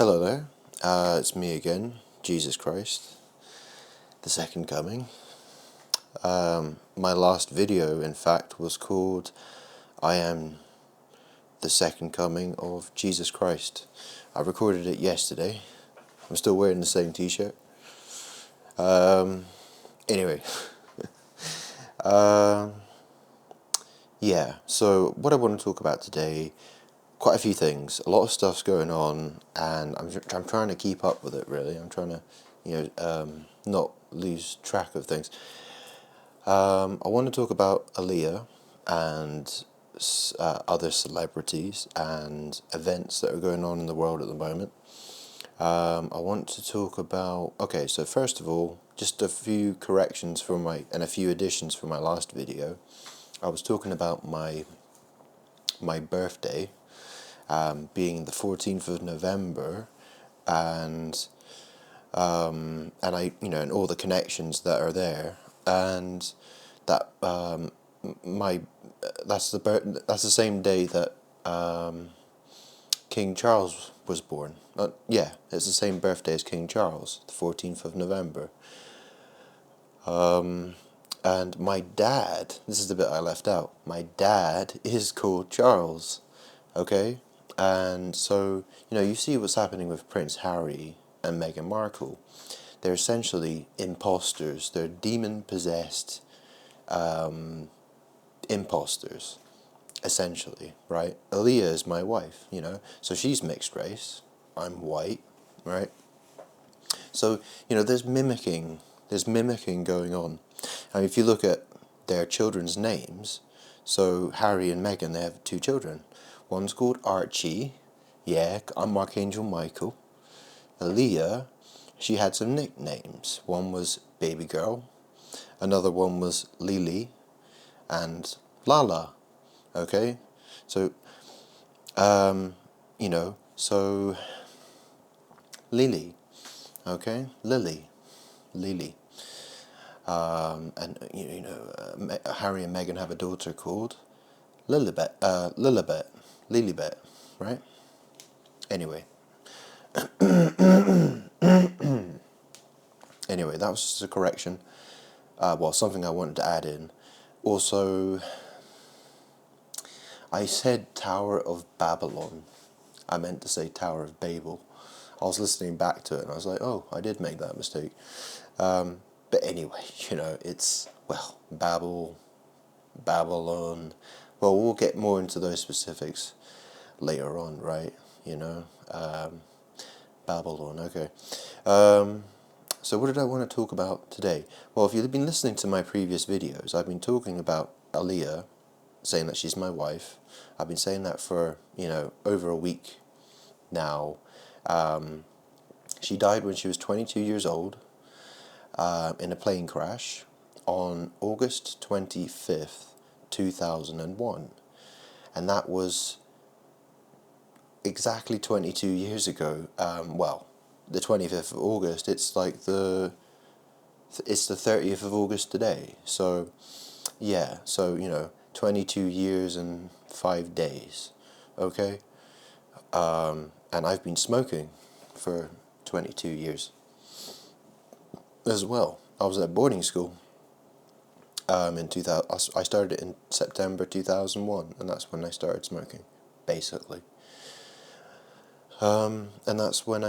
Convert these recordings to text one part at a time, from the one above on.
Hello there, it's me again, Jesus Christ, the second coming. My last video, in fact, was called I Am the Second Coming of Jesus Christ. I recorded it yesterday. I'm still wearing the same t-shirt. Anyway, yeah, so what I want to talk about today, quite a few things. A lot of stuff's going on, and I'm trying to keep up with it, really. I'm trying to, not lose track of things. I want to talk about Aaliyah and other celebrities and events that are going on in the world at the moment. I want to talk about... Okay, so first of all, just a few corrections and a few additions for my last video. I was talking about my birthday being the 14th of November, and and all the connections that are there, and that that's the same day that King Charles was born. It's the same birthday as King Charles, the 14th of November. And my dad, this is the bit I left out, my dad is called Charles, okay? And so, you see what's happening with Prince Harry and Meghan Markle. They're essentially imposters. They're demon-possessed imposters, essentially, right? Aaliyah is my wife, so she's mixed race. I'm white, right? So, there's mimicking going on. And if you look at their children's names, so Harry and Meghan, they have two children. One's called Archie. Yeah, I'm Archangel Michael. Aaliyah, she had some nicknames. One was Baby Girl. Another one was Lily. And Lala. Okay? So, so Lily. Okay? Lily. Harry and Meghan have a daughter called Lilibet, right? Anyway, that was just a correction. Something I wanted to add in. Also, I said Tower of Babylon. I meant to say Tower of Babel. I was listening back to it and I was like, oh, I did make that mistake. But anyway, it's, Babylon. Well, we'll get more into those specifics later on, right? Babylon, okay. So what did I want to talk about today? Well, if you've been listening to my previous videos, I've been talking about Aaliyah, saying that she's my wife. I've been saying that for, over a week now. She died when she was 22 years old in a plane crash on August 25th, 2001. And that was exactly 22 years ago. The 25th of August, it's the 30th of August today. So, 22 years and 5 days, okay? And I've been smoking for 22 years as well. I was at boarding school in 2000. I started in September 2001, and that's when I started smoking, basically. And that's when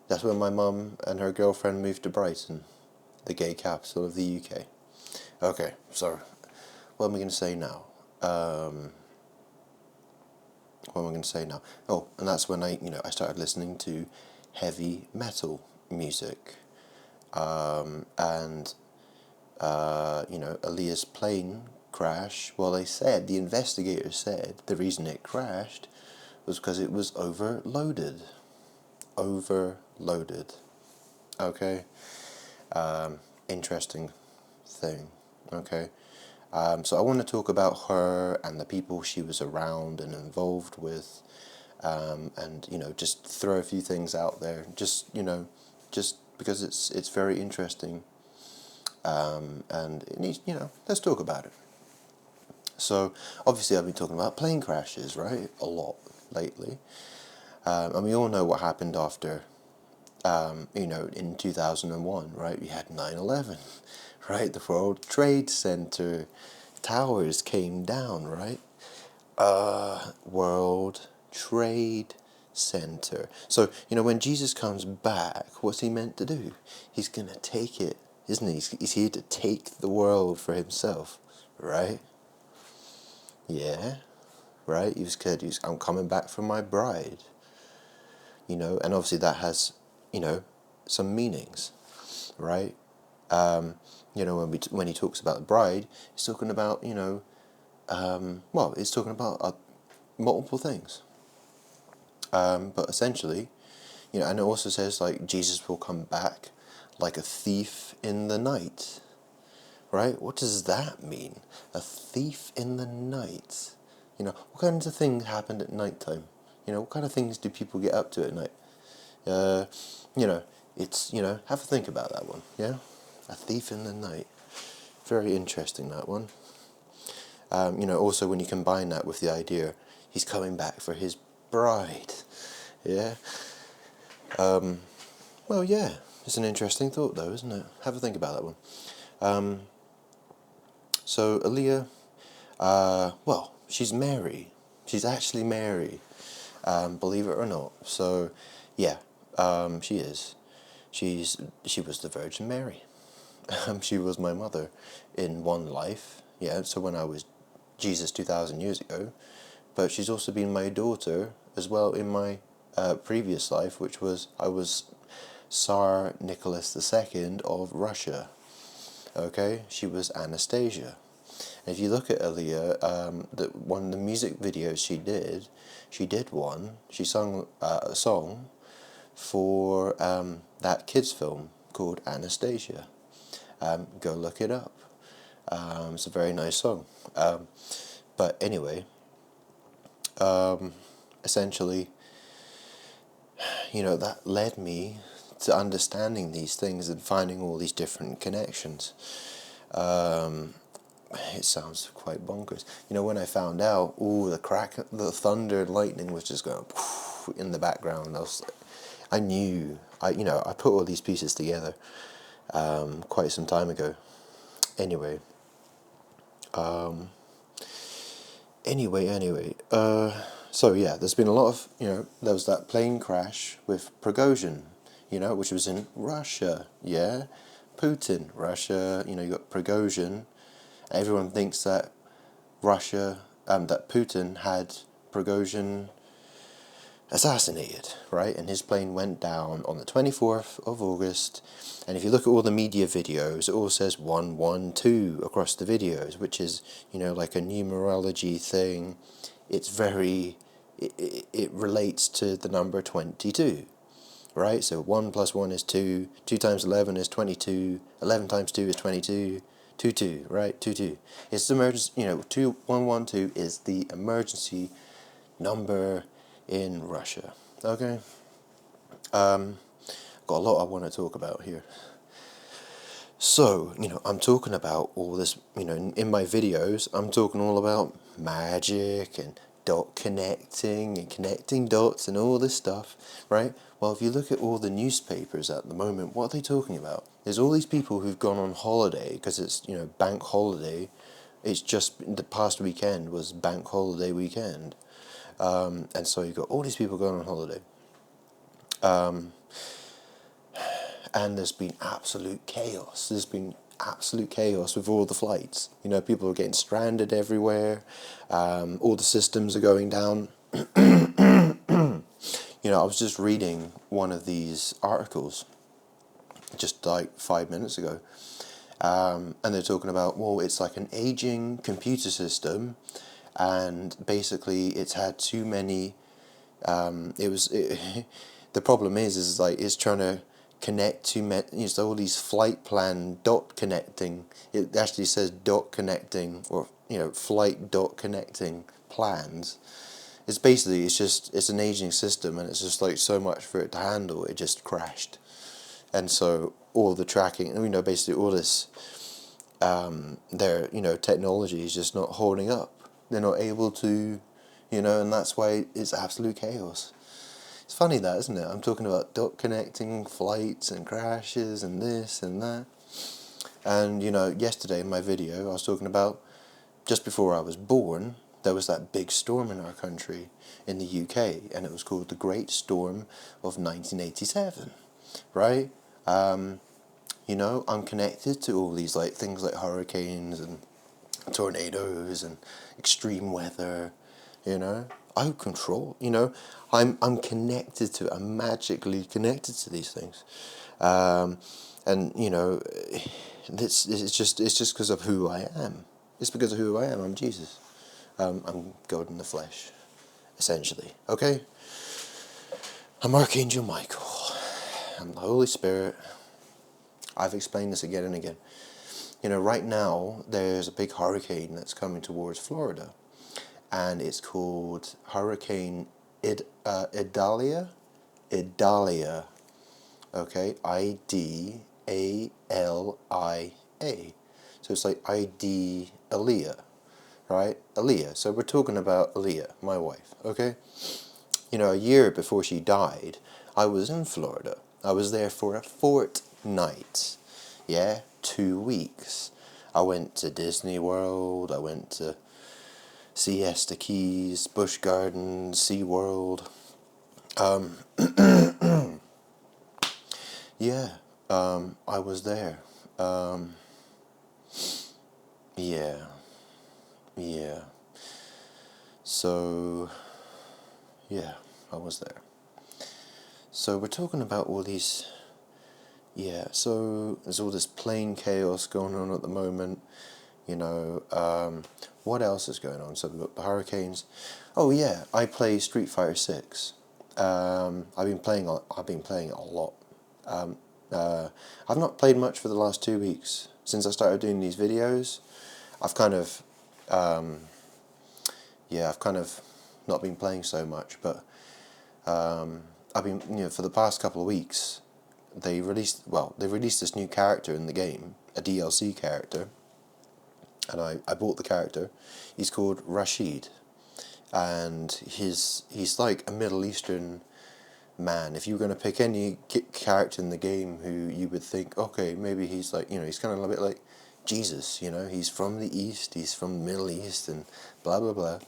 that's when my mum and her girlfriend moved to Brighton, the gay capital of the UK. Okay, so what am I going to say now? Oh, and that's when I started listening to heavy metal music. Aaliyah's plane crash, the investigators said the reason it crashed was because it was overloaded. Okay? Interesting thing. Okay? So I want to talk about her and the people she was around and involved with, and just throw a few things out there, just because it's very interesting, and it needs, let's talk about it. So obviously I've been talking about plane crashes, right, a lot lately, And we all know what happened after, in 2001, right? We had 9/11, right? The World Trade Center towers came down, right? World Trade Center. So, when Jesus comes back, what's he meant to do? He's going to take it, isn't he? He's here to take the world for himself, right? Yeah, right? I'm coming back for my bride, and obviously that has, some meanings, right? When he talks about the bride, he's talking about, he's talking about multiple things. But essentially, and it also says like Jesus will come back like a thief in the night, right? What does that mean? A thief in the night. What kinds of things happen at night time? What kind of things do people get up to at night? Uh, you know, have a think about that one, yeah? A thief in the night. Very interesting, that one. Also when you combine that with the idea he's coming back for his bride, yeah? Well, yeah, it's an interesting thought though, isn't it? Have a think about that one. So Aaliyah, she's Mary. She's actually Mary, believe it or not. So, yeah, she is. She was the Virgin Mary. She was my mother in one life. Yeah, so when I was Jesus 2,000 years ago, but she's also been my daughter as well in my previous life, which was I was Tsar Nicholas II of Russia. Okay, she was Anastasia. And if you look at Aaliyah, one of the music videos she sung a song for that kids film called Anastasia. Go look it up. It's a very nice song. But anyway, essentially, that led me to understanding these things and finding all these different connections. It sounds quite bonkers. When I found out, the thunder and lightning was just going in the background. I knew, I put all these pieces together quite some time ago. Anyway, so yeah, there's been a lot of, there was that plane crash with Prigozhin, which was in Russia, yeah? Putin, Russia, you got Prigozhin. Everyone thinks that that Putin had Prigozhin assassinated, right? And his plane went down on the 24th of August. And if you look at all the media videos, it all says 112 across the videos, which is, like a numerology thing. It's it relates to the number 22, right? So 1 plus 1 is 2, 2 times 11 is 22, 11 times 2 is 22, 22, right? 22. It's the emergency, 112 is the emergency number in Russia. Okay? Got a lot I want to talk about here. So, I'm talking about all this, in my videos, I'm talking all about magic and dot connecting and connecting dots and all this stuff, right? Well, if you look at all the newspapers at the moment, what are they talking about? There's all these people who've gone on holiday because it's, bank holiday. It's just the past weekend was bank holiday weekend. And so you've got all these people going on holiday. And there's been absolute chaos. There's been absolute chaos with all the flights. People are getting stranded everywhere. All the systems are going down. I was just reading one of these articles just like 5 minutes ago. And they're talking about, it's like an aging computer system. And basically it's had too many, the problem is like, it's trying to connect to, so all these flight plan dot connecting, it actually says dot connecting, or, flight dot connecting plans. It's basically, it's an aging system, and it's just like so much for it to handle, it just crashed. And so all the tracking, basically all this, their, technology is just not holding up. They're not able to, and that's why it's absolute chaos. It's funny that, isn't it? I'm talking about dot connecting flights and crashes and this and that. And, yesterday in my video, I was talking about just before I was born, there was that big storm in our country, in the UK, and it was called the Great Storm of 1987, right? I'm connected to all these things like hurricanes and tornadoes and extreme weather, I control, I'm connected to, I'm magically connected to these things. And it's just because of who I am. It's because of who I am. I'm Jesus. I'm God in the flesh, essentially. Okay? I'm Archangel Michael. I'm the Holy Spirit. I've explained this again and again. Right now, there's a big hurricane that's coming towards Florida. And it's called Hurricane Idalia. Idalia. Okay? Idalia. So it's like Aaliyah. Right? Aaliyah. So we're talking about Aaliyah, my wife. Okay? A year before she died, I was in Florida. I was there for a fortnight. Yeah? 2 weeks. I went to Disney World. I went to Siesta Keys, Busch Gardens, SeaWorld. Yeah, I was there. Yeah. So, yeah, I was there. So we're talking about all these. Yeah, so there's all this plane chaos going on at the moment. What else is going on? So we've got the hurricanes. Oh yeah, I play Street Fighter 6. I've been playing it a lot. I've not played much for the last 2 weeks since I started doing these videos. I've kind of not been playing so much, but I've been, for the past couple of weeks, they released this new character in the game, a DLC character, and I bought the character. He's called Rashid, and he's like a Middle Eastern man. If you were going to pick any character in the game who you would think, okay, maybe he's like, he's kind of a bit like Jesus, he's from the East, he's from the Middle East, and blah, blah, blah.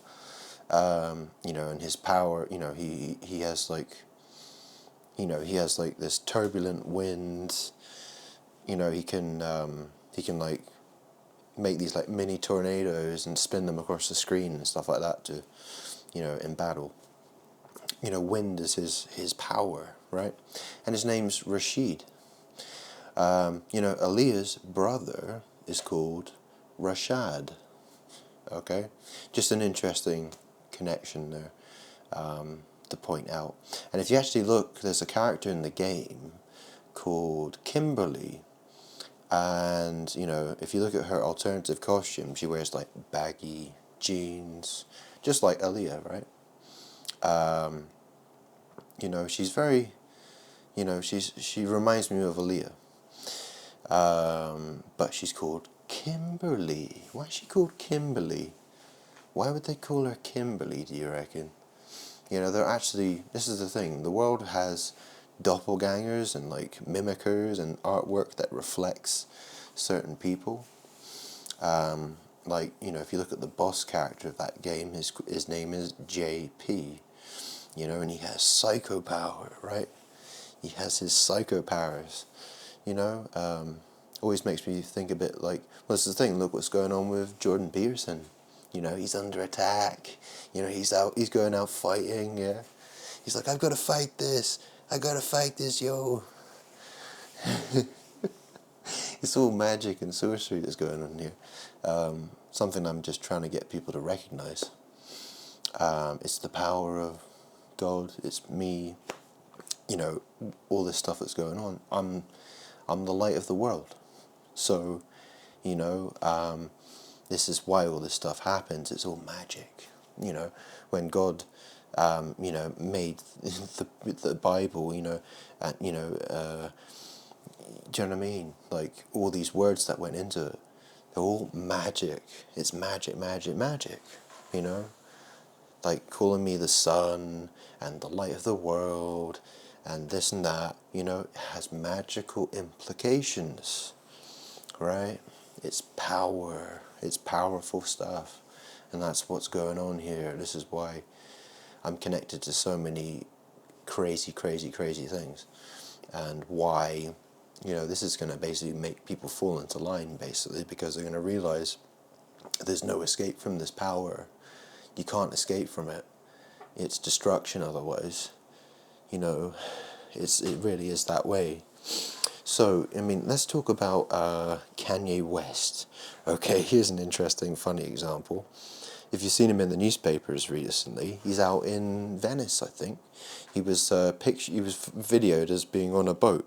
And his power, he has like, this turbulent wind, he can like make these like mini tornadoes and spin them across the screen and stuff like that to, in battle. Wind is his power, right? And his name's Rashid. Aaliyah's brother is called Rashad. Okay? Just an interesting connection there to point out. And if you actually look, there's a character in the game called Kimberly. And, if you look at her alternative costume, she wears like baggy jeans, just like Aaliyah, right? She's very, she reminds me of Aaliyah. But she's called Kimberly. Why is she called Kimberly? Why would they call her Kimberly, do you reckon? They're actually, this is the thing, the world has doppelgangers and like mimickers and artwork that reflects certain people. If you look at the boss character of that game, his name is JP, and he has psycho power, right? He has his psycho powers, always makes me think a bit like, well, this is the thing, look what's going on with Jordan Peterson. He's under attack, he's going out fighting, yeah. He's like, I gotta fight this, yo. It's all magic and sorcery that's going on here. Something I'm just trying to get people to recognize. It's the power of God, it's me, all this stuff that's going on. I'm the light of the world. So, this is why all this stuff happens. It's all magic. When God, made the Bible, and do you know what I mean? Like all these words that went into it, they're all magic. It's magic, magic, magic. like calling me the sun and the light of the world and this and that, it has magical implications, right? It's power, it's powerful stuff, and that's what's going on here. This is why I'm connected to so many crazy, crazy, crazy things, and why, this is going to basically make people fall into line, basically, because they're going to realize there's no escape from this power. You can't escape from it. It's destruction otherwise. It really is that way. So, let's talk about Kanye West. Okay, here's an interesting, funny example. If you've seen him in the newspapers recently, he's out in Venice, I think. He was videoed as being on a boat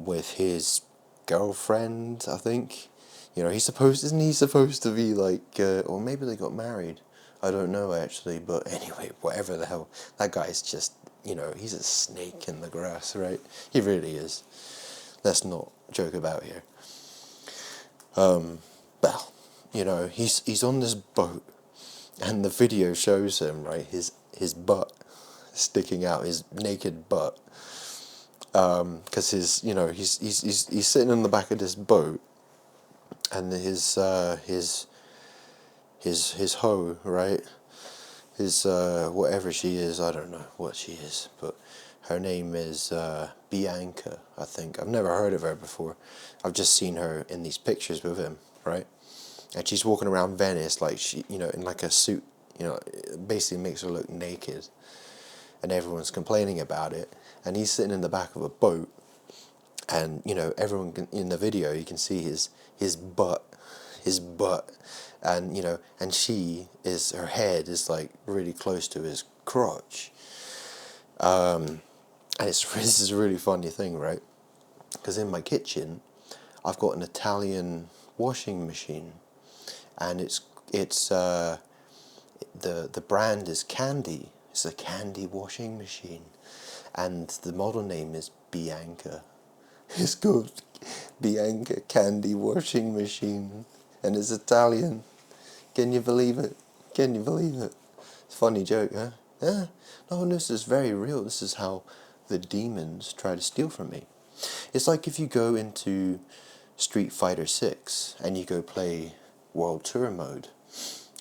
with his girlfriend, I think. Isn't he supposed to be like, or maybe they got married. I don't know actually, but anyway, whatever the hell. That guy's just, he's a snake in the grass, right? He really is. Let's not joke about here. Well, he's on this boat, and the video shows him, right, his butt sticking out, his naked butt, because he's sitting in the back of this boat, and his hoe, right, his whatever she is, I don't know what she is, but her name is Bianca, I think. I've never heard of her before. I've just seen her in these pictures with him, right? And she's walking around Venice like she, in like a suit, it basically makes her look naked, and everyone's complaining about it. And he's sitting in the back of a boat, and everyone in the video, you can see his butt, and and her head is like really close to his crotch. And this is a really funny thing, right? Because in my kitchen, I've got an Italian washing machine, and the brand is Candy. It's a Candy washing machine, and the model name is Bianca. It's called Bianca Candy washing machine, and it's Italian. Can you believe it? Can you believe it? It's a funny joke, huh? Yeah. No, this is very real. This is how the demons try to steal from me. It's like if you go into Street Fighter 6 and you go play World Tour mode,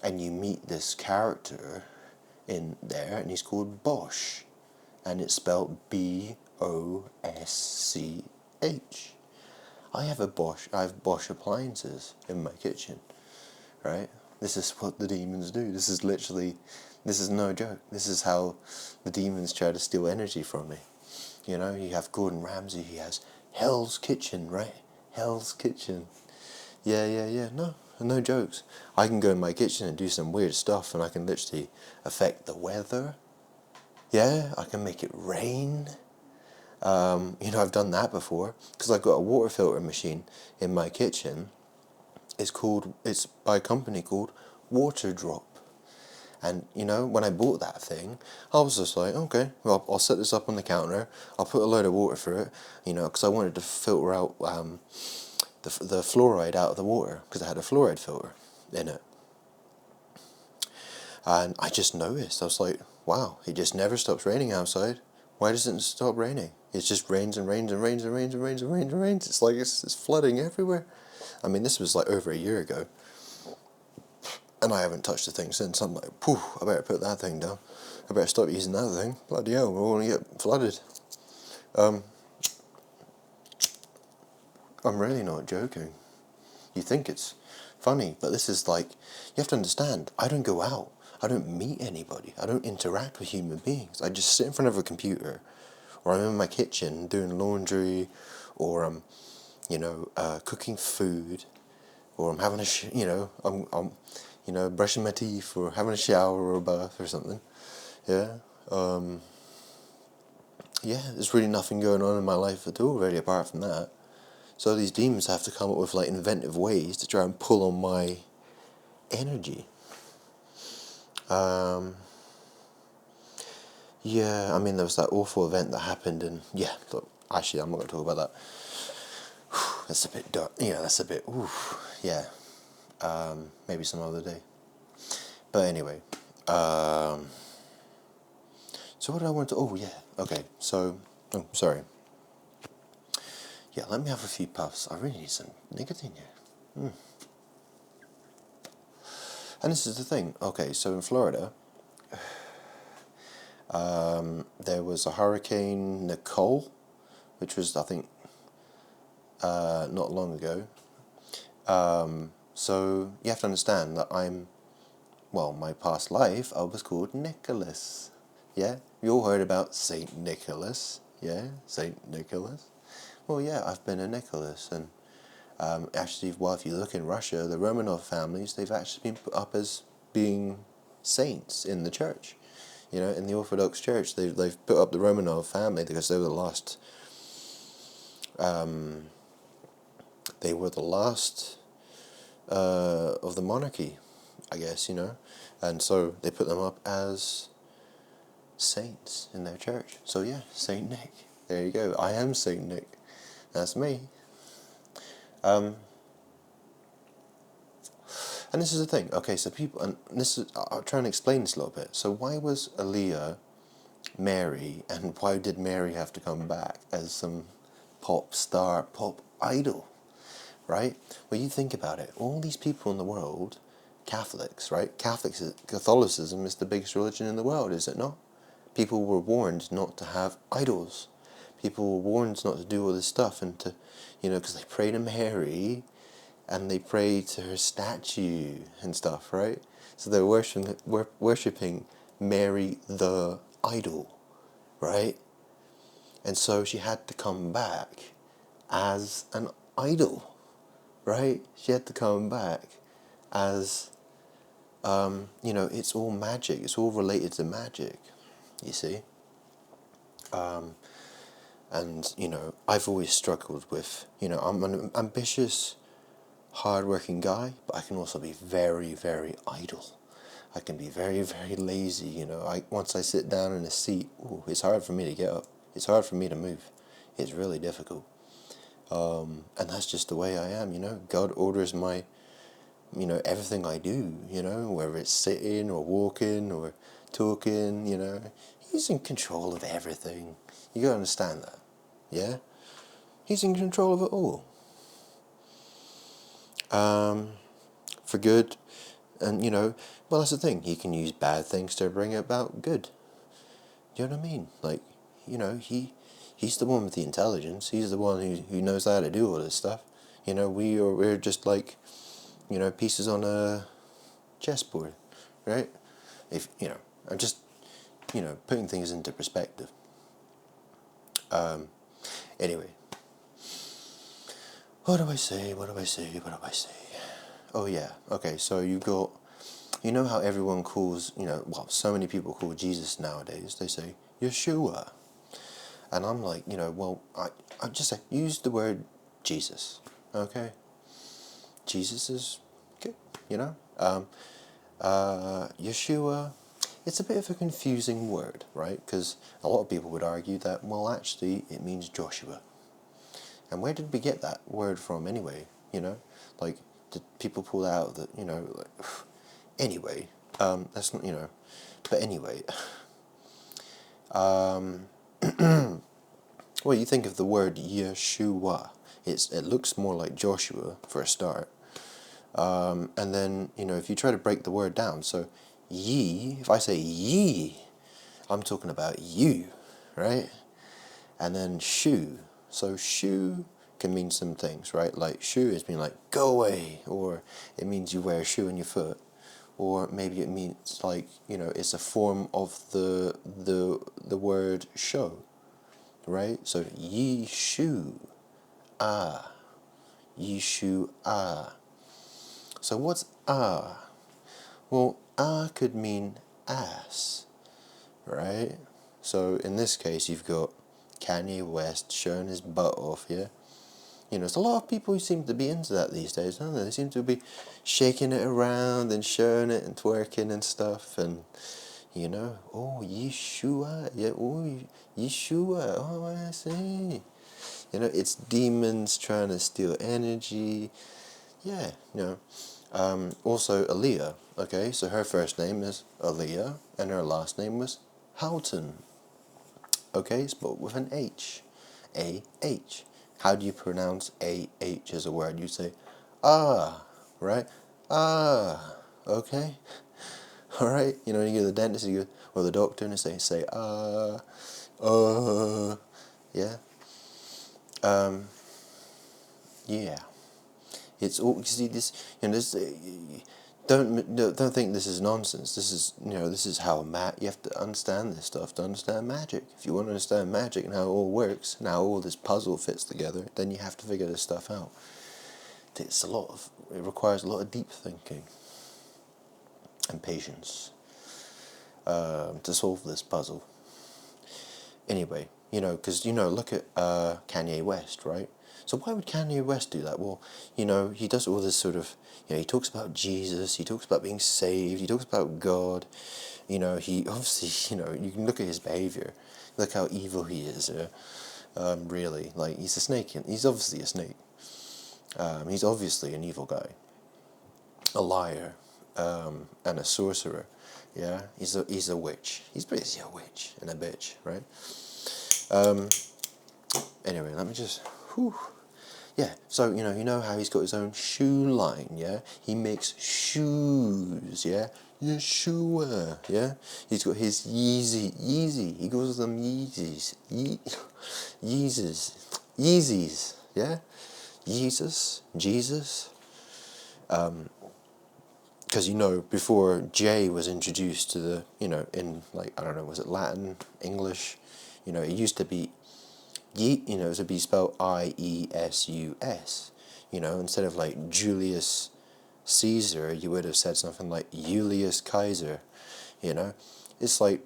and you meet this character in there, and he's called Bosch, and it's spelled Bosch. I have Bosch appliances in my kitchen, right? This is what the demons do. This is no joke. This is how the demons try to steal energy from me. You have Gordon Ramsay, he has Hell's Kitchen, right? Hell's Kitchen. Yeah. No jokes. I can go in my kitchen and do some weird stuff, and I can literally affect the weather. Yeah, I can make it rain. I've done that before, because I've got a water filter machine in my kitchen. It's by a company called Water Drop. And, when I bought that thing, I was just like, okay, well, I'll set this up on the counter, I'll put a load of water through it, because I wanted to filter out the fluoride out of the water, because it had a fluoride filter in it. And I just noticed, I was like, wow, it just never stops raining outside. Why doesn't it stop raining? It just rains and rains and rains and rains and rains and rains and rains. It's like it's flooding everywhere. This was like over a year ago, and I haven't touched the thing since. I'm like, poof, I better put that thing down. I better stop using that thing. Bloody hell, we're all going to get flooded. I'm really not joking. You think it's funny, but this is like, you have to understand, I don't go out. I don't meet anybody. I don't interact with human beings. I just sit in front of a computer, or I'm in my kitchen doing laundry, or I'm, cooking food, or I'm having I'm brushing my teeth, or having a shower or a bath or something. Yeah. There's really nothing going on in my life at all, really, apart from that. So these demons have to come up with like inventive ways to try and pull on my energy. There was that awful event that happened, and look, actually, I'm not going to talk about that. That's a bit dark. That's a bit, maybe some other day. But anyway, So what did I want to? Oh yeah. Okay. So, oh sorry. Yeah, let me have a few puffs. I really need some nicotine here. And this is the thing. Okay, so in Florida, there was a Hurricane Nicole, which was, I think, not long ago. So you have to understand that my past life, I was called Nicholas. Yeah? You all heard about Saint Nicholas. Yeah? Saint Nicholas. Well, yeah, I've been a Nicholas. And actually, well, if you look in Russia, the Romanov families, they've actually been put up as being saints in the church. You know, in the Orthodox Church, they've put up the Romanov family because they were the last. They were the last of the monarchy, I guess, you know, and so they put them up as saints in their church. So yeah, Saint Nick. There you go. I am Saint Nick. That's me. And this is the thing. Okay, so people, and this is, I'll try and explain this a little bit. So why was Aaliyah Mary, and why did Mary have to come back as some pop star, pop idol? Right? Well, you think about it. All these people in the world, Catholics, right? Catholicism is the biggest religion in the world, is it not? People were warned not to have idols. People were warned not to do all this stuff and to, you know, because they pray to Mary and they pray to her statue and stuff, right? So they're worshipping Mary the idol, right? And so she had to come back as an idol. Right? She had to come back as, you know, it's all magic. It's all related to magic, you see. And, you know, I've always struggled with, you know, I'm an ambitious, hard-working guy, but I can also be very, very idle. I can be very, very lazy, you know. Once I sit down in a seat, it's hard for me to get up. It's hard for me to move. It's really difficult. And that's just the way I am, you know. God orders my, you know, everything I do, you know, whether it's sitting or walking or talking, you know. He's in control of everything. You gotta understand that, yeah? He's in control of it all. For good, and, you know, well, that's the thing. He can use bad things to bring about good. Do you know what I mean? Like, you know, he's the one with the intelligence. He's the one who knows how to do all this stuff. You know, we're just like, you know, pieces on a chessboard, right? If you know, I'm just, you know, putting things into perspective. Anyway, what do I say? What do I say? What do I say? Oh yeah, okay. So you got, you know how everyone calls, you know, well, so many people call Jesus nowadays. They say Yeshua. And I'm like, you know, well, I just say, use the word Jesus, okay? Jesus is good, you know? Yeshua, it's a bit of a confusing word, right? Because a lot of people would argue that, well, actually, it means Joshua. And where did we get that word from anyway, you know? Like, did people pull out that, you know, like, anyway, that's not, you know, but anyway, well, you think of the word Yeshua. It looks more like Joshua for a start. And then, you know, if you try to break the word down, so ye, if I say ye, I'm talking about you, right? And then shu. So shu can mean some things, right? Like shu is mean like go away, or it means you wear a shoe on your foot. Or maybe it means like, you know, it's a form of the word show. Right? So Yeshu ah. Yeshu ah. So what's ah? Well, ah could mean ass, right? So in this case you've got Kanye West showing his butt off, yeah? You know, there's a lot of people who seem to be into that these days, don't they? They seem to be shaking it around and showing it and twerking and stuff, and you know, oh, Yeshua, yeah, oh, Yeshua, oh, I see. You know, it's demons trying to steal energy. Yeah, you know, Also, Aaliyah. Okay, so her first name is Aaliyah, and her last name was Houghton. Okay, spelled with an H. A-H. How do you pronounce A-H as a word? You say, ah, right? Ah, okay? Alright? You know, when you go to the dentist, you go, or the doctor, and they say, yeah? Yeah. It's all, you see, this, you know, this, don't think this is nonsense. This is, you know, this is how you have to understand this stuff to understand magic. If you want to understand magic and how it all works and how all this puzzle fits together, then you have to figure this stuff out. It requires a lot of deep thinking and patience to solve this puzzle. Anyway, you know, because, you know, look at Kanye West, right? So why would Kanye West do that? Well, you know, he does all this sort of, you know, he talks about Jesus, he talks about being saved, he talks about God. You know, he obviously, you know, you can look at his behavior, look how evil he is. Really, like, he's a snake. He's obviously a snake. He's obviously an evil guy, a liar, and a sorcerer. Yeah, he's a witch. He's basically a witch and a bitch, right? Anyway, let me just. Whew. Yeah, so you know how he's got his own shoe line, yeah? He makes shoes, yeah? Yeshua, yeah? He's got his Yeezy, he calls them Yeezys, Yeezys, yeah? Jesus, because, you know, before J was introduced to the, you know, in, like, I don't know, was it Latin, English? You know, it used to be, you know, to be spelled I-E-S-U-S. You know, instead of like Julius Caesar, you would have said something like Julius Kaiser. You know, it's like,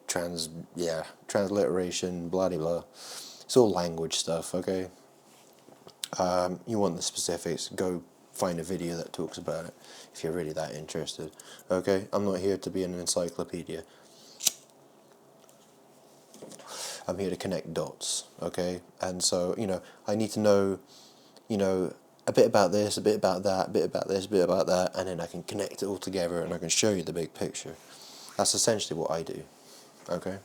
transliteration, blah blah blah. It's all language stuff, okay? You want the specifics, go find a video that talks about it if you're really that interested, okay? I'm not here to be an encyclopedia. I'm here to connect dots, okay? And so, you know, I need to know, you know, a bit about this, a bit about that, a bit about this, a bit about that, and then I can connect it all together and I can show you the big picture. That's essentially what I do, okay?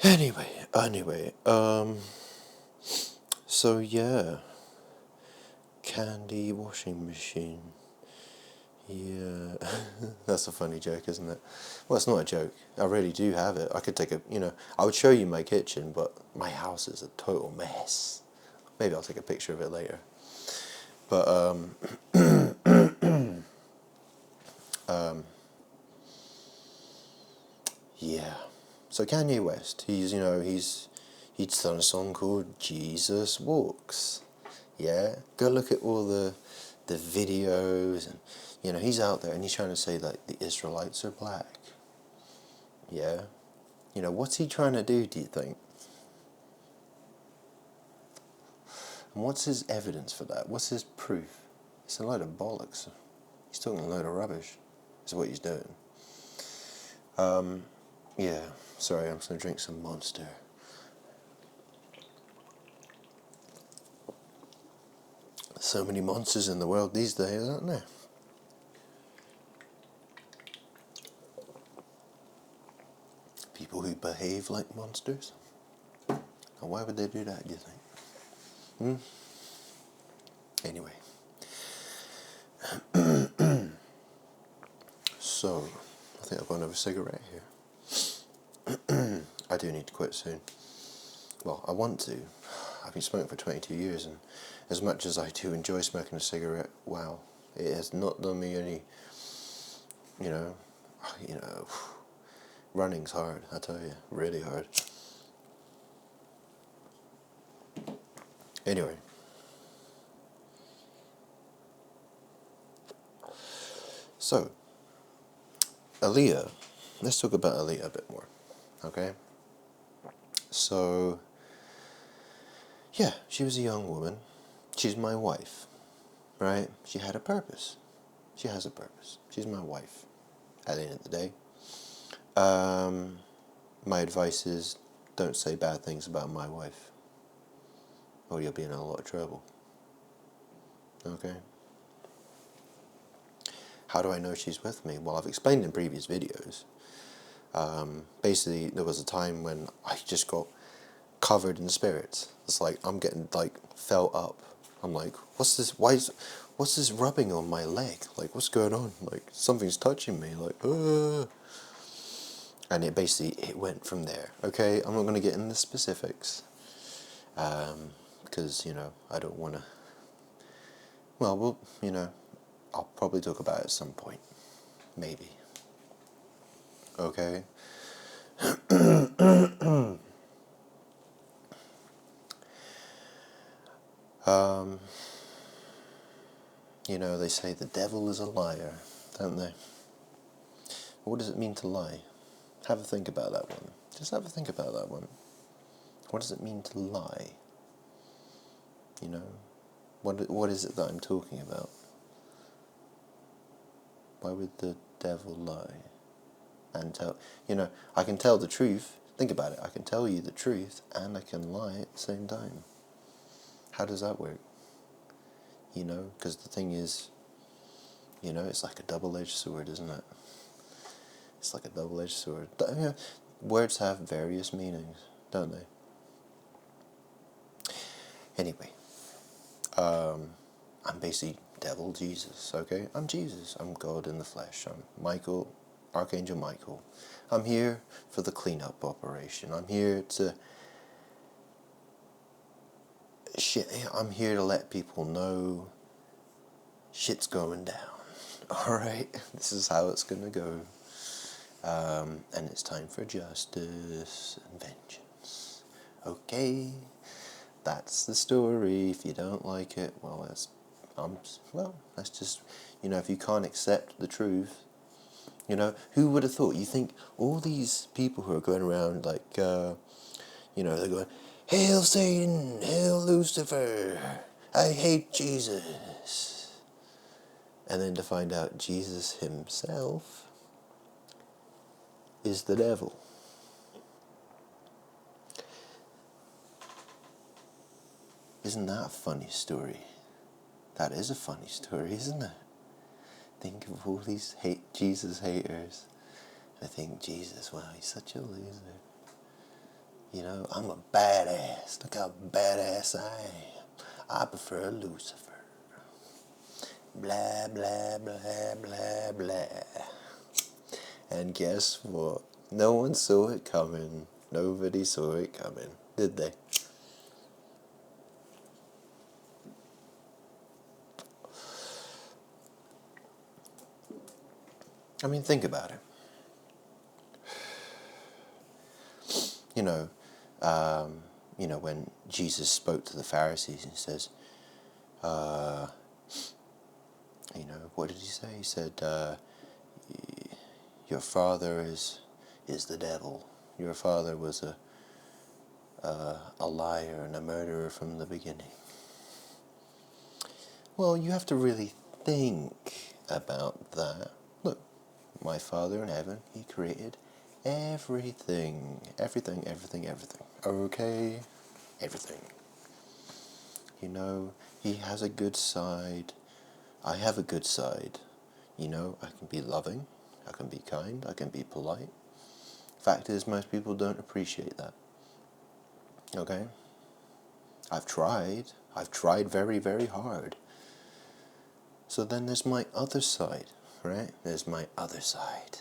Anyway, so yeah, candy washing machine. Yeah, that's a funny joke, isn't it? Well, it's not a joke. I really do have it. I could take a, you know, I would show you my kitchen, but my house is a total mess. Maybe I'll take a picture of it later. But, yeah. So Kanye West, you know, he's done a song called Jesus Walks. Yeah? Go look at all the videos, and, you know, he's out there and he's trying to say that the Israelites are black. Yeah? You know, what's he trying to do you think? And what's his evidence for that? What's his proof? It's a load of bollocks. He's talking a load of rubbish. Is what he's doing. Yeah, sorry, I'm just going to drink some Monster. So many monsters in the world these days, aren't there? People who behave like monsters. And why would they do that, do you think? Anyway. So, I think I've got another cigarette here. I do need to quit soon. Well, I want to. I've been smoking for 22 years, and as much as I do enjoy smoking a cigarette, wow, it has not done me any, you know, running's hard, I tell you, really hard. Anyway. So, Aaliyah, let's talk about Aaliyah a bit more, okay? So, yeah, she was a young woman. She's my wife, right? She had a purpose. She has a purpose. She's my wife, at the end of the day. My advice is, don't say bad things about my wife, or you'll be in a lot of trouble. okay? How do I know she's with me? Well, I've explained in previous videos. Basically, there was a time when I just got covered in spirits. It's like I'm getting like felt up. I'm like, what's this? What's this rubbing on my leg? Like, what's going on? Like, something's touching me. Like, and it basically it went from there. Okay, I'm not gonna get into specifics, because I don't want to. Well, I'll probably talk about it at some point, maybe. Okay. um, they say the devil is a liar, don't they? What does it mean to lie? Have a think about that one. Just have a think about that one. What does it mean to lie? What is it that I'm talking about? Why would the devil lie? And tell, I can tell the truth. Think about it. I can tell you the truth and I can lie at the same time. How does that work? Because the thing is, it's like a double-edged sword, isn't it? It's like a double-edged sword. Words have various meanings, don't they? Anyway, I'm basically devil Jesus, okay? I'm Jesus. I'm God in the flesh. I'm Michael, Archangel Michael. I'm here for the cleanup operation. I'm here to I'm here to let people know shit's going down. Alright? This is how it's gonna go. And it's time for justice and vengeance. Okay? That's the story. If you don't like it, well, that's just, if you can't accept the truth, who would have thought? You think all these people who are going around like, they're going, Hail Satan, hail Lucifer, I hate Jesus. And then to find out Jesus himself is the devil. Isn't that a funny story? That is a funny story, isn't it? Think of all these Jesus haters. I think, Jesus, wow, he's such a loser. I'm a badass. Look how badass I am. I prefer Lucifer. Blah, blah, blah, blah, blah. And guess what? No one saw it coming. Nobody saw it coming, did they? I mean, think about it. When Jesus spoke to the Pharisees and says, what did he say? He said, your father is the devil. Your father was a liar and a murderer from the beginning. Well, you have to really think about that. Look, my Father in heaven, he created everything. Everything. Okay? Everything. He has a good side. I have a good side. I can be loving. I can be kind. I can be polite. Fact is, most people don't appreciate that. Okay? I've tried. I've tried very, very hard. So then there's my other side, right? There's my other side.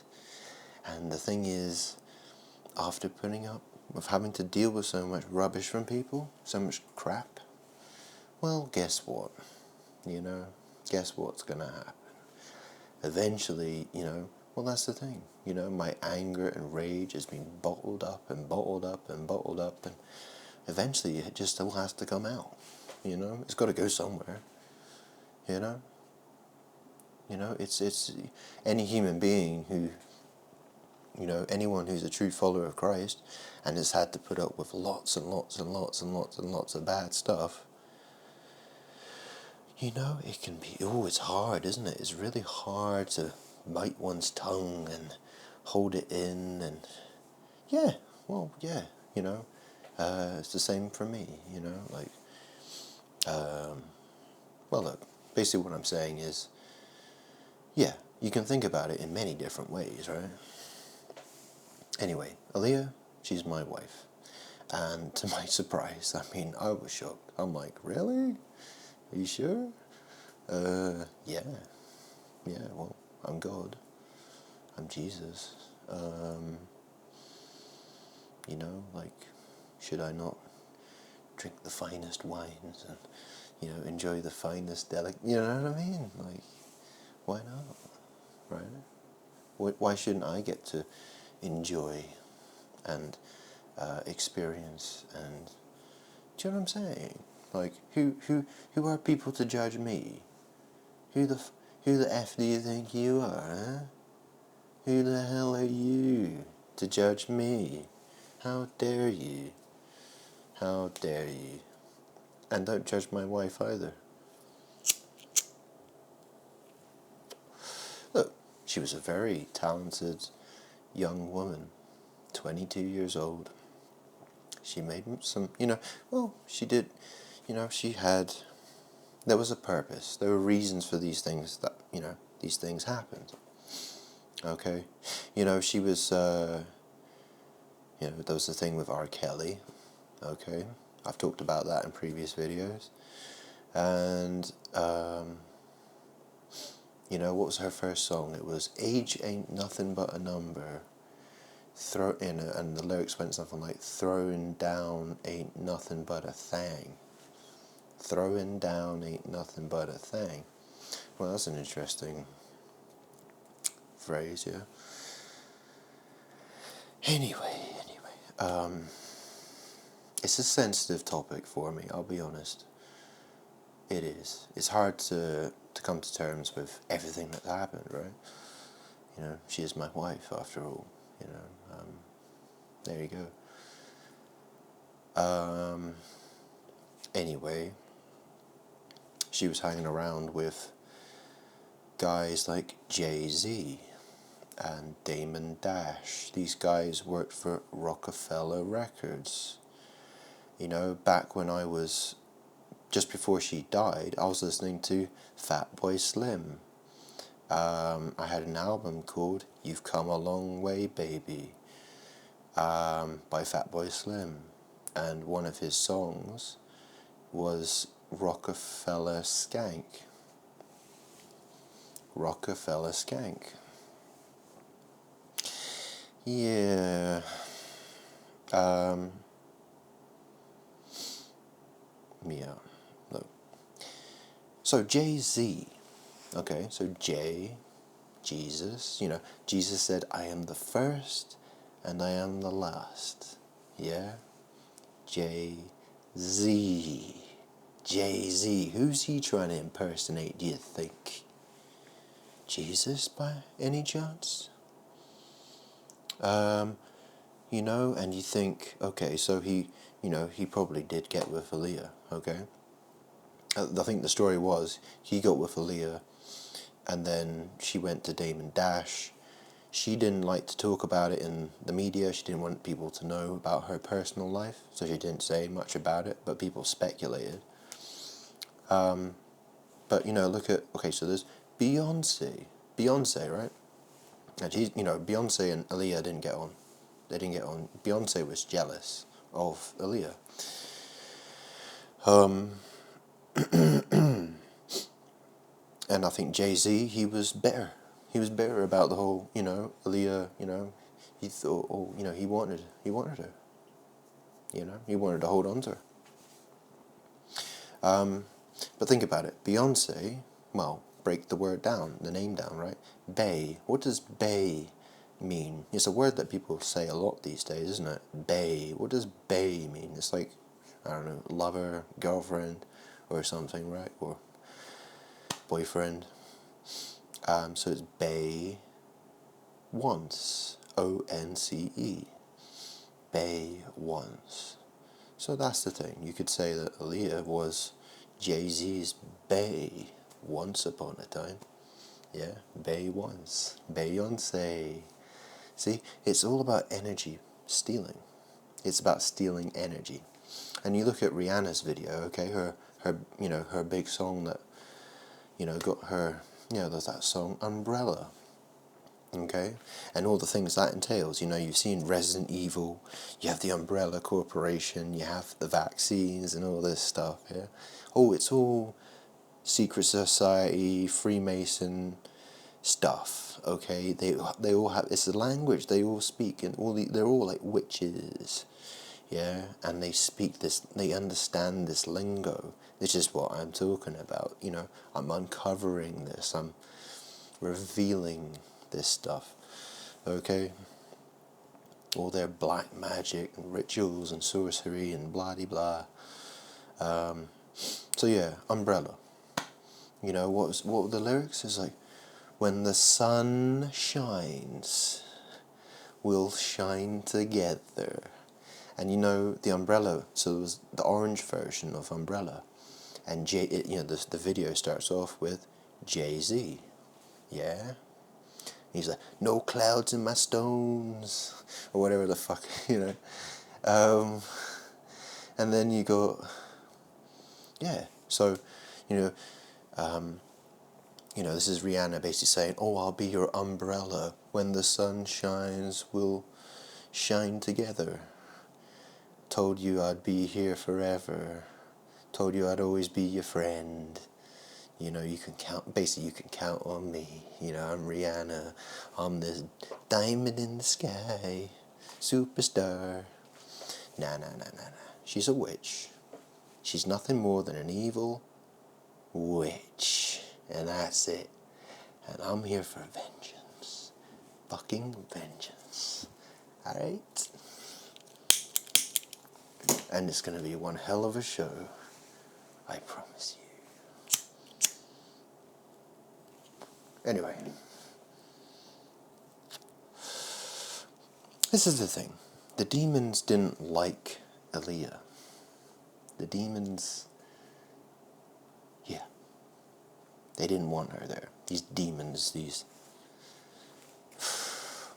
And the thing is, after putting up with having to deal with so much rubbish from people, so much crap, well, guess what? Guess what's going to happen? Eventually, well, that's the thing. My anger and rage has been bottled up and bottled up and bottled up, and eventually it just still has to come out. It's got to go somewhere. It's any human being who, anyone who's a true follower of Christ and has had to put up with lots and lots and lots and lots and lots of bad stuff, it can be, it's hard, isn't it? It's really hard to bite one's tongue and hold it in, and it's the same for me, well, look, basically what I'm saying is, yeah, you can think about it in many different ways, right? Anyway, Aaliyah, she's my wife. And to my surprise, I mean, I was shocked. I'm like, really? Are you sure? Yeah. Yeah, well, I'm God. I'm Jesus. You know, like, should I not drink the finest wines and, you know, enjoy the finest you know what I mean? Like, why not? Right? Why shouldn't I get to enjoy and experience and, do you know what I'm saying? Like, who are people to judge me? Who the F do you think you are, huh? Who the hell are you to judge me? How dare you? How dare you? And don't judge my wife either. Look, she was a very talented young woman, 22 years old. She made some, she did, there was a purpose. There were reasons for these things these things happened. Okay? She was, there was the thing with R. Kelly. Okay? I've talked about that in previous videos. And, what was her first song? It was "Age Ain't Nothing But a Number." And the lyrics went something like, "Throwing down ain't nothing but a thing. Throwing down ain't nothing but a thing." Well, that's an interesting phrase, yeah. Anyway, it's a sensitive topic for me, I'll be honest. It is. It's hard to come to terms with everything that's happened, right? She is my wife, after all, there you go. Anyway, she was hanging around with guys like Jay-Z and Damon Dash. These guys worked for Rockefeller Records. Back when I was, just before she died, I was listening to Fatboy Slim. I had an album called "You've Come a Long Way, Baby," by Fatboy Slim. And one of his songs was Rockefeller Skank. Rockefeller Skank. Yeah. Yeah. Look. So Jay-Z. Okay, so Jesus. Jesus said, "I am the first and I am the last." Yeah? Jay-Z. Jay-Z. Who's he trying to impersonate, do you think? Jesus, by any chance? And you think, okay, so he probably did get with Aaliyah, okay? I think the story was, he got with Aaliyah, and then she went to Damon Dash. She didn't like to talk about it in the media. She didn't want people to know about her personal life, so she didn't say much about it, but people speculated. But, look at, okay, so there's Beyonce, right? And Beyonce and Aaliyah didn't get on. They didn't get on. Beyonce was jealous of Aaliyah. And I think Jay-Z, he was bitter. He was bitter about the whole, Aaliyah, he thought, he wanted her. He wanted to hold on to her. But think about it. Beyonce, well, break the word down, the name down, right? Bae. What does bae mean? It's a word that people say a lot these days, isn't it? Bae. What does bae mean? It's like, I don't know, lover, girlfriend, or something, right? Or boyfriend. So it's bae once. O-N-C-E. Bae once. So that's the thing. You could say that Aaliyah was Jay-Z's bae once upon a time. Yeah, bae once. Beyonce. See, it's all about energy stealing. It's about stealing energy. And you look at Rihanna's video, okay, her big song that, got her, there's that song Umbrella. Okay, and all the things that entails. You've seen Resident Evil, you have the Umbrella Corporation, you have the vaccines and all this stuff. Yeah, it's all secret society, Freemason stuff. Okay, they all have, it's a language they all speak, and they're all like witches. Yeah, and they speak this, they understand this lingo. This is what I'm talking about. I'm uncovering this. I'm revealing this stuff. Okay, all their black magic and rituals and sorcery and blah de blah. So yeah, Umbrella. What were the lyrics? It's like, when the sun shines, we'll shine together. And the umbrella. So it was the orange version of Umbrella, and the video starts off with Jay-Z. Yeah. He's like, no clouds in my stones, or whatever the fuck, and then you go, yeah. So, this is Rihanna basically saying, "Oh, I'll be your umbrella. When the sun shines, we'll shine together. Told you I'd be here forever. Told you I'd always be your friend. You can count on me. I'm Rihanna. I'm this diamond in the sky, superstar. Nah. She's a witch. She's nothing more than an evil witch. And that's it. And I'm here for vengeance. Fucking vengeance. Alright? And it's going to be one hell of a show. I promise you. Anyway, this is the thing. The demons didn't like Aaliyah. The demons, they didn't want her there. These demons, these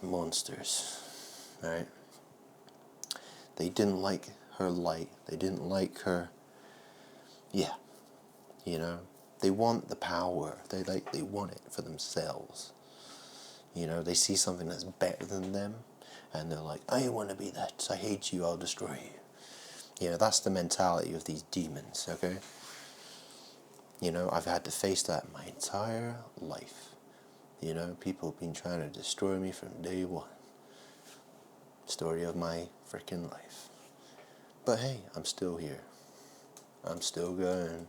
monsters, right? They didn't like her light. They didn't like her, They want the power. They want it for themselves. They see something that's better than them, and they're like, I want to be that. I hate you. I'll destroy you. That's the mentality of these demons. Okay. I've had to face that my entire life. People have been trying to destroy me from day one. Story of my freaking life. But hey, I'm still here. I'm still going.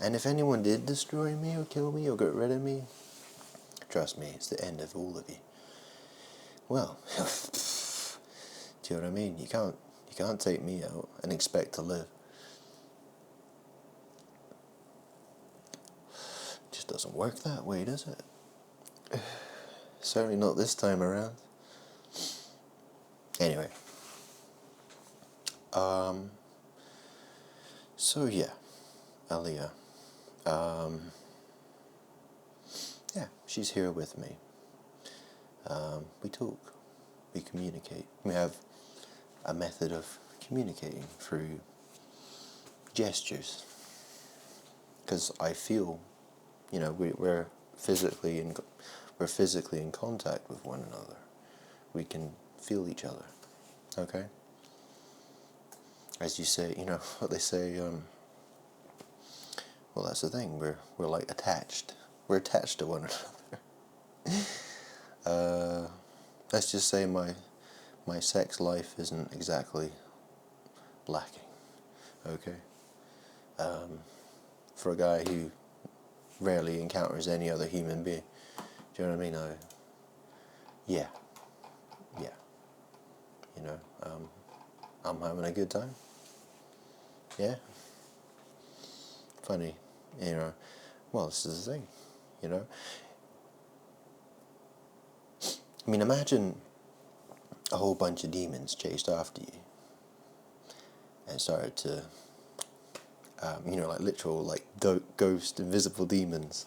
And if anyone did destroy me or kill me or get rid of me, trust me, it's the end of all of you. Well, do you know what I mean? You can't take me out and expect to live. It just doesn't work that way, does it? Certainly not this time around. Anyway. So yeah, Aaliyah. She's here with me. We talk. We communicate. We have a method of communicating through gestures. Because I feel, we're physically in contact with one another. We can feel each other. Okay? As you say, what they say, well, that's the thing, we're like attached. We're attached to one another. Let's just say my sex life isn't exactly lacking. Okay? For a guy who rarely encounters any other human being. Do you know what I mean? Yeah. I'm having a good time. Yeah. Funny, well, this is the thing, I mean, imagine a whole bunch of demons chased after you and started to, like literal, like ghost, invisible demons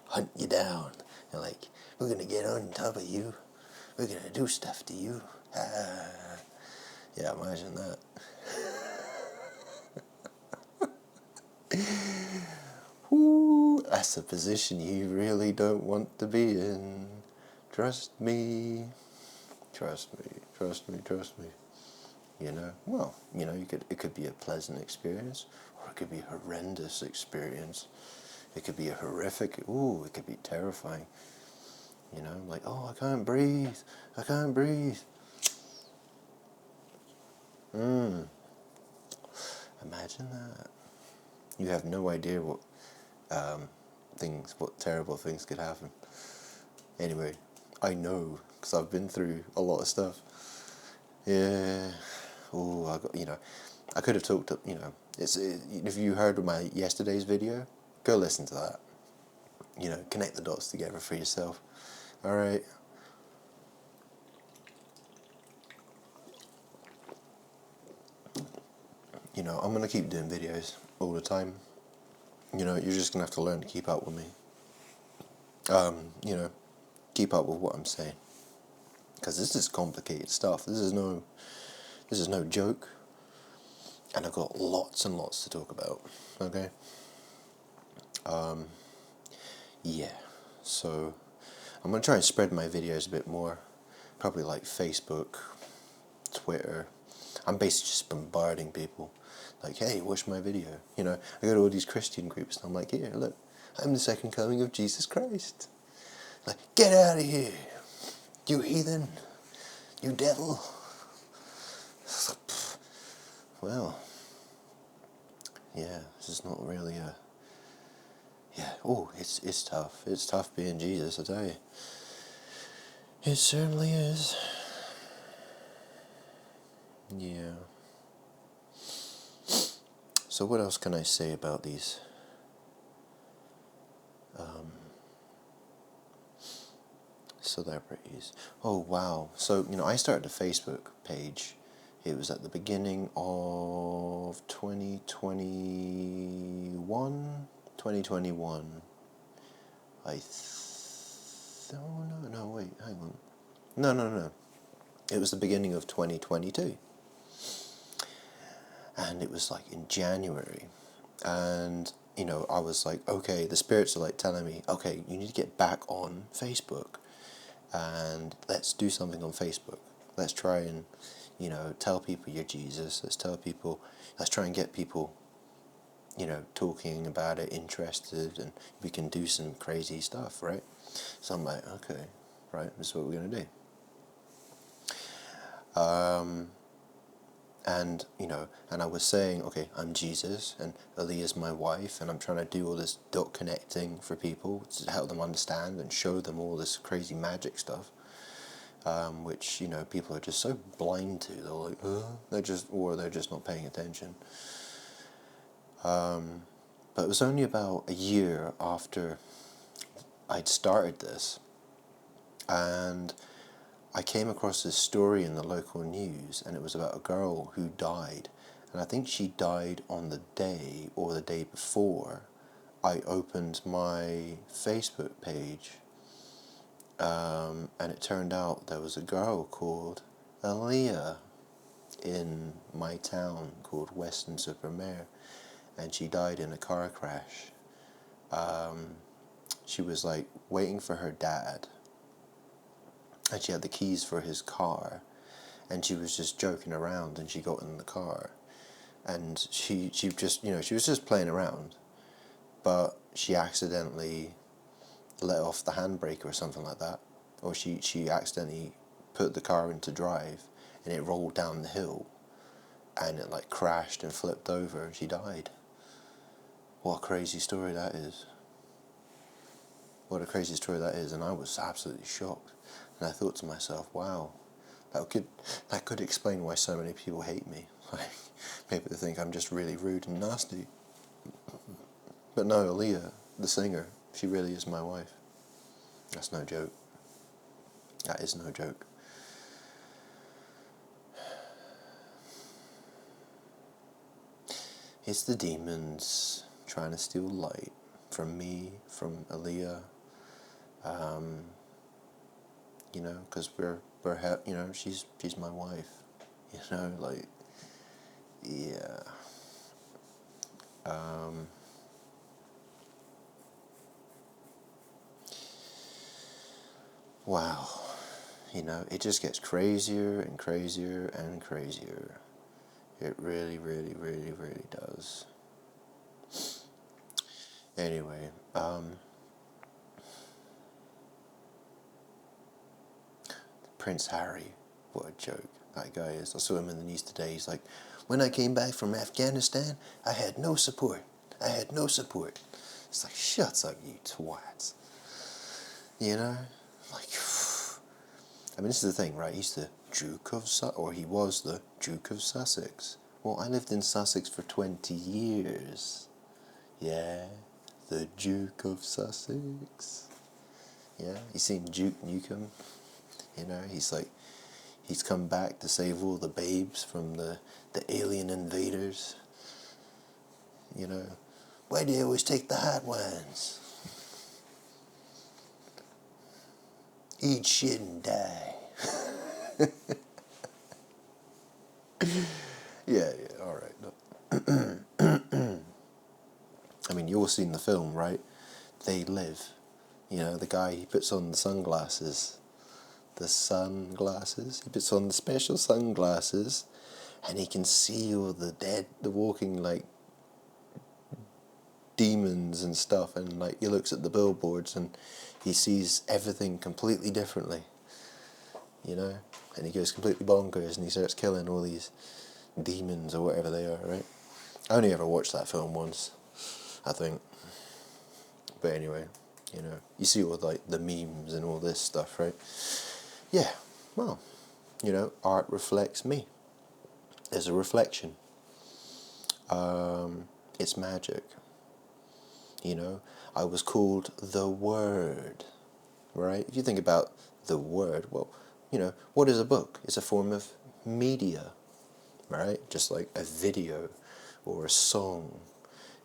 hunt you down. They're like, we're going to get on top of you. We're going to do stuff to you. Yeah, imagine that. Woo, that's a position you really don't want to be in. Trust me. Trust me. Trust me. Trust me. You know, well, you know, it could be a pleasant experience, or it could be a horrendous experience. It could be a horrific, it could be terrifying. You know, like, oh, I can't breathe. I can't breathe. Imagine that. You have no idea what what terrible things could happen. Anyway, I know, because I've been through a lot of stuff. Yeah. I could have talked to, if you heard my yesterday's video, go listen to that. You know, connect the dots together for yourself. Alright. You know, I'm going to keep doing videos all the time. You know, you're just going to have to learn to keep up with me. Keep up with what I'm saying. Because this is complicated stuff. This is no joke. And I've got lots and lots to talk about. Okay? Yeah. So, I'm going to try and spread my videos a bit more. Probably like Facebook, Twitter. I'm basically just bombarding people. Like, hey, watch my video. You know, I go to all these Christian groups and I'm like, here, look, I'm the second coming of Jesus Christ. Like, get out of here, you heathen, you devil. Well, yeah, this is not really it's tough. It's tough being Jesus, I tell you. It certainly is. Yeah. So what else can I say about these celebrities? Oh, wow. So, I started a Facebook page. It was at the beginning of 2021. Wait, hang on. No. It was the beginning of 2022. And it was like in January. And, I was like, okay, the spirits are like telling me, okay, you need to get back on Facebook. And let's do something on Facebook. Let's try and, tell people you're Jesus. Let's try and get people, talking about it, interested, and we can do some crazy stuff, right? So I'm like, okay, right, this is what we're going to do. And I was saying, okay, I'm Jesus, and Aaliyah's my wife, and I'm trying to do all this dot connecting for people to help them understand and show them all this crazy magic stuff, which, people are just so blind to. They're like, they're just not paying attention. But it was only about a year after I'd started this, and I came across this story in the local news, and it was about a girl who died, and I think she died on the day or the day before I opened my Facebook page, and it turned out there was a girl called Aaliyah in my town called Weston-super-Mare, and she died in a car crash. She was like waiting for her dad, and she had the keys for his car, and she was just joking around, and she got in the car, and she just, she was just playing around, but she accidentally let off the handbrake or something like that, or she accidentally put the car into drive, and it rolled down the hill, and it like crashed and flipped over, and she died. What a crazy story that is. What a crazy story that is, and I was absolutely shocked. And I thought to myself, wow, that could explain why so many people hate me. Like, maybe they think I'm just really rude and nasty. But no, Aaliyah, the singer, she really is my wife. That's no joke. That is no joke. It's the demons trying to steal light from me, from Aaliyah. Because she's my wife. Yeah. wow, it just gets crazier and crazier and crazier. It really, really, really, really does. Anyway, Prince Harry, what a joke that guy is. I saw him in the news today. He's like, when I came back from Afghanistan, I had no support. I had no support. It's like, shut up, you twats. Like, I mean, this is the thing, right? He's the Duke of Sussex, or he was the Duke of Sussex. Well, I lived in Sussex for 20 years. Yeah, the Duke of Sussex. Yeah, you seen Duke Nukem? He's come back to save all the babes from the alien invaders. Why do you always take the hot ones? Eat shit and die. Yeah, alright. I mean, you all seen the film, right? They Live. The guy, he puts on the sunglasses. He puts on the special sunglasses, and he can see all the walking, like, demons and stuff, and, like, he looks at the billboards, and he sees everything completely differently, and he goes completely bonkers, and he starts killing all these demons, or whatever they are, right? I only ever watched that film once, I think. But anyway, you see all, like, the memes and all this stuff, right? Yeah, well, art reflects me. There's a reflection. It's magic. I was called the Word, right? If you think about the Word, well, what is a book? It's a form of media, right? Just like a video or a song.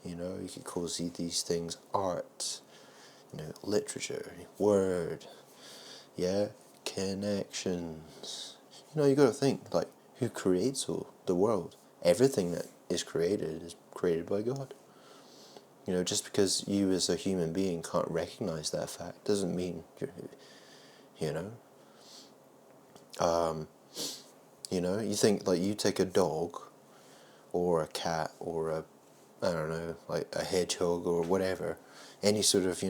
You could call these things art, literature, word, yeah, connections. You got to think, like, who creates the world? Everything that is created by God. Just because you as a human being can't recognize that fact doesn't mean you think, like, you take a dog or a cat or I don't know, like a hedgehog or whatever, any sort of,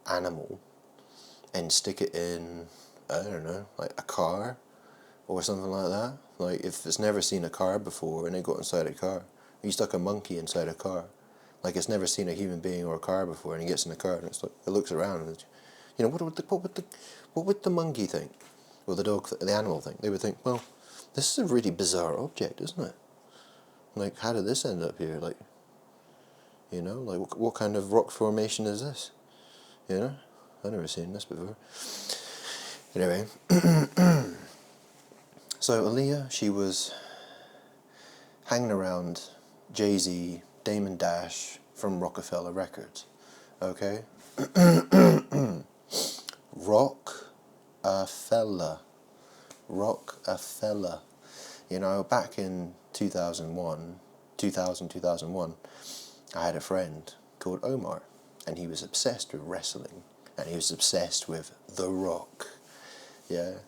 animal, and stick it in, I don't know, like a car or something like that. Like, if it's never seen a car before and it got inside a car, you stuck a monkey inside a car, like, it's never seen a human being or a car before, and he gets in the car and it's like, it looks around and what would the monkey think, or the dog, the animal think? They would think, well, this is a really bizarre object, isn't it? Like, how did this end up here? Like, like, what kind of rock formation is this? I've never seen this before. Anyway, so Aaliyah, she was hanging around Jay-Z, Damon Dash from Rockefeller Records, okay? Rock-a-fella. Back in 2001, I had a friend called Omar, and he was obsessed with wrestling, and he was obsessed with The Rock. Yeah,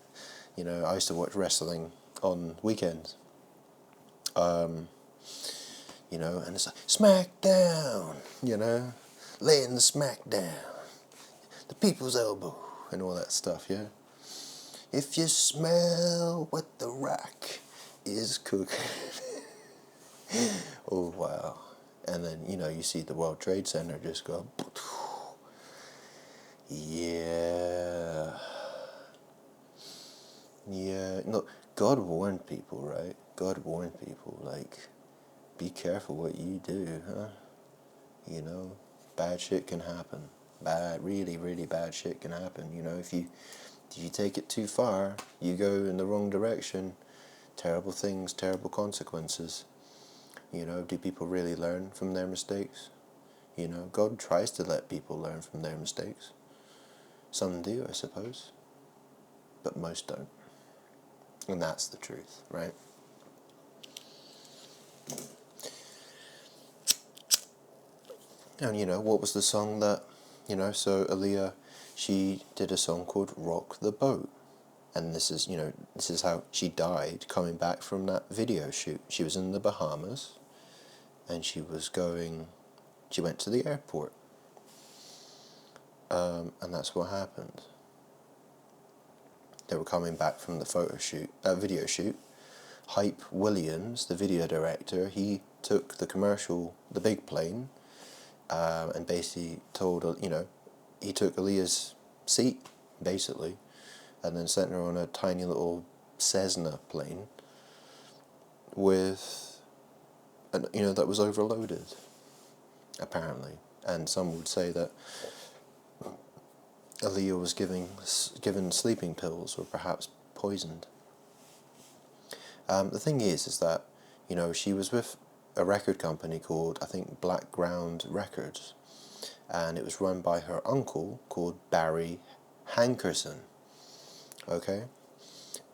I used to watch wrestling on weekends. And it's like, SmackDown, laying the SmackDown, the people's elbow, and all that stuff, yeah? If you smell what The Rock is cooking. Oh, wow. And then, you see the World Trade Center just go, yeah. Yeah, look, God warned people, right? God warned people, like, be careful what you do, huh? Bad shit can happen. Really, really bad shit can happen. If you take it too far, you go in the wrong direction, terrible things, terrible consequences. Do people really learn from their mistakes? God tries to let people learn from their mistakes. Some do, I suppose, but most don't. And that's the truth, right? And what was the song that, so Aaliyah, she did a song called Rock the Boat. And this is how she died coming back from that video shoot. She was in the Bahamas, and she went to the airport. And that's what happened. They were coming back from the video shoot. Hype Williams, the video director, he took the big plane, and basically he took Aaliyah's seat, basically, and then sent her on a tiny little Cessna plane that was overloaded, apparently. And some would say that Aaliyah was given sleeping pills, or perhaps poisoned. The thing is that, she was with a record company called, I think, Blackground Records, and it was run by her uncle called Barry Hankerson. Okay,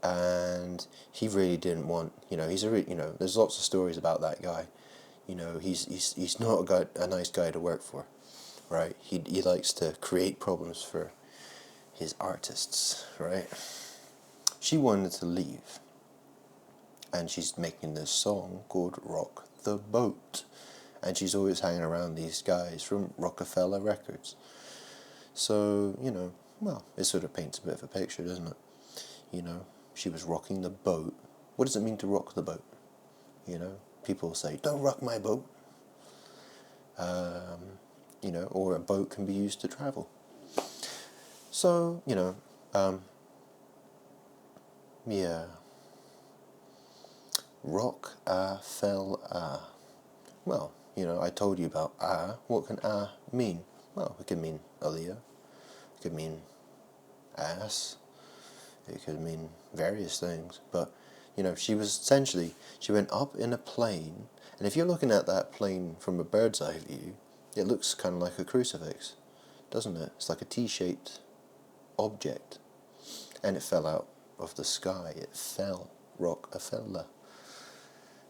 and he really didn't want, there's lots of stories about that guy. He's not a nice guy to work for, right? He likes to create problems for his artists, right? She wanted to leave, and she's making this song called Rock the Boat, and she's always hanging around these guys from Rockefeller Records. So, well, it sort of paints a bit of a picture, doesn't it? She was rocking the boat. What does it mean to rock the boat? People say, don't rock my boat. Or a boat can be used to travel. So, yeah. Rock-a-fella. Well, I told you about What can mean? Well, it could mean Aaliyah. It could mean ass. It could mean various things. But, she went up in a plane. And if you're looking at that plane from a bird's eye view, it looks kind of like a crucifix, doesn't it? It's like a T-shaped object. And it fell out of the sky. It fell. Rockefeller.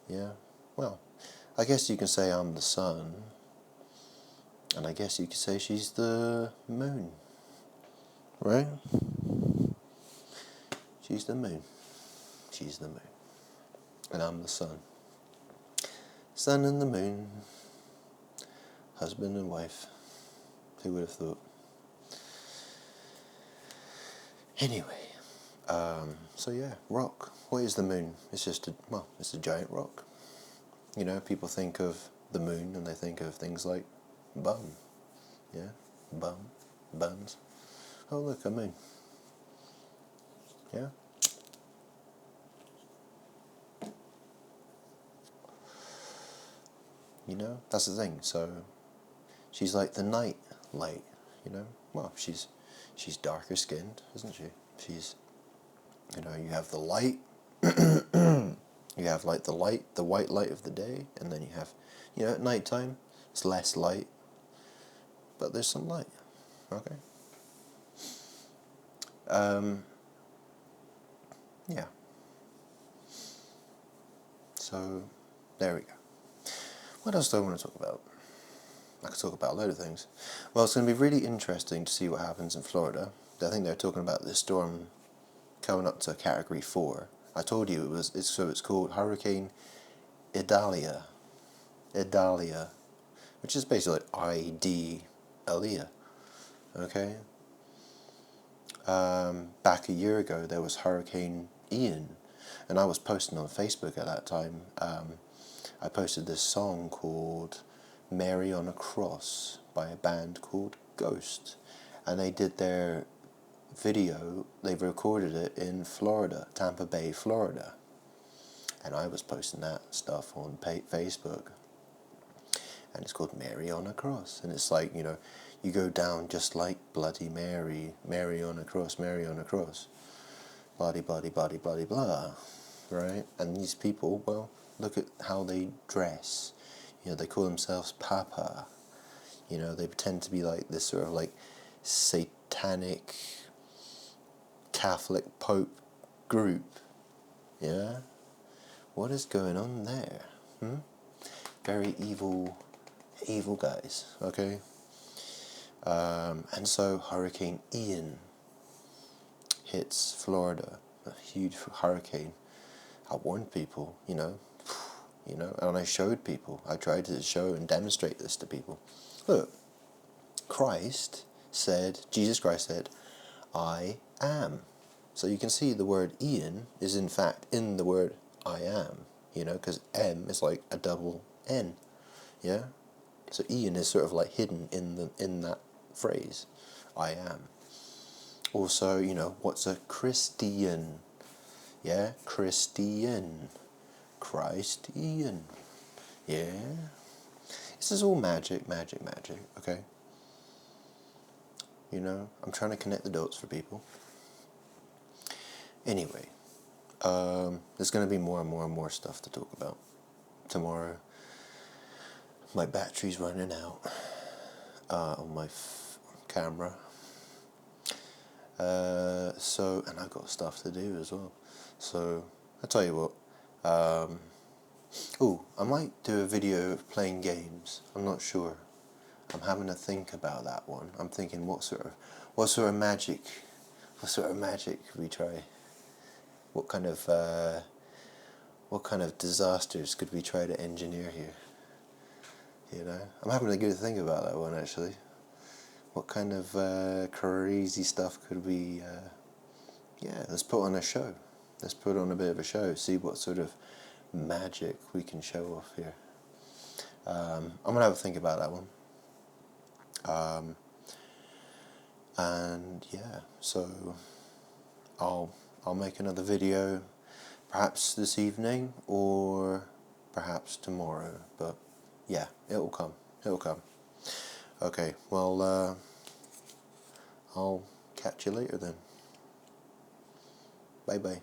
Yeah. Well, I guess you can say I'm the sun. And I guess you could say she's the moon. Right? She's the moon. She's the moon. And I'm the sun. Sun and the moon. Husband and wife. Who would have thought? Anyway. So yeah, rock. What is the moon? It's just it's a giant rock. People think of the moon and they think of things like bum. Yeah? Bum. Buns. Oh look, a moon. Yeah? That's the thing. So she's like the night light, Well, she's darker skinned, isn't she? She's, you have the light, you have like the white light of the day, and then you have, at night time, it's less light, but there's some light, okay? Yeah. So, there we go. What else do I want to talk about? I could talk about a load of things. Well, it's going to be really interesting to see what happens in Florida. I think they're talking about this storm coming up to Category 4. I told you it's called Hurricane Idalia. Idalia, which is basically like I-D Aaliyah. Okay? Back a year ago, there was Hurricane Ian, and I was posting on Facebook at that time. I posted this song called Mary on a Cross by a band called Ghost, and they did their video, they've recorded it in Florida, Tampa Bay, Florida, and I was posting that stuff on Facebook, and it's called Mary on a Cross, and it's like, you go down just like Bloody Mary, Mary on a cross, body, body, body, body, blah, right? And these people, well, look at how they dress. They call themselves Papa. They pretend to be like this sort of like satanic Catholic Pope group. Yeah? What is going on there? Very evil guys, okay? And so Hurricane Ian hits Florida, a huge hurricane. I warned people, and I showed people. I tried to show and demonstrate this to people. Look, Jesus Christ said, I am. So you can see the word Ian is in fact in the word I am, because M is like a double N, yeah? So Ian is sort of like hidden in that phrase, I am. Also, what's a Christian? Yeah, Christian. Christian. Yeah. This is all magic, okay? I'm trying to connect the dots for people. Anyway, there's going to be more and more and more stuff to talk about. Tomorrow, my battery's running out on my camera. And I've got stuff to do as well. So, I'll tell you what. I might do a video of playing games. I'm not sure. I'm having to think about that one. I'm thinking what sort of magic could we try? What kind of disasters could we try to engineer here? I'm having a good think about that one actually. What kind of crazy stuff could we? Let's put on a show. Let's put on a bit of a show. See what sort of magic we can show off here. I'm gonna have a think about that one. So I'll make another video, perhaps this evening or perhaps tomorrow. But yeah, it'll come. Okay, well, I'll catch you later then. Bye bye.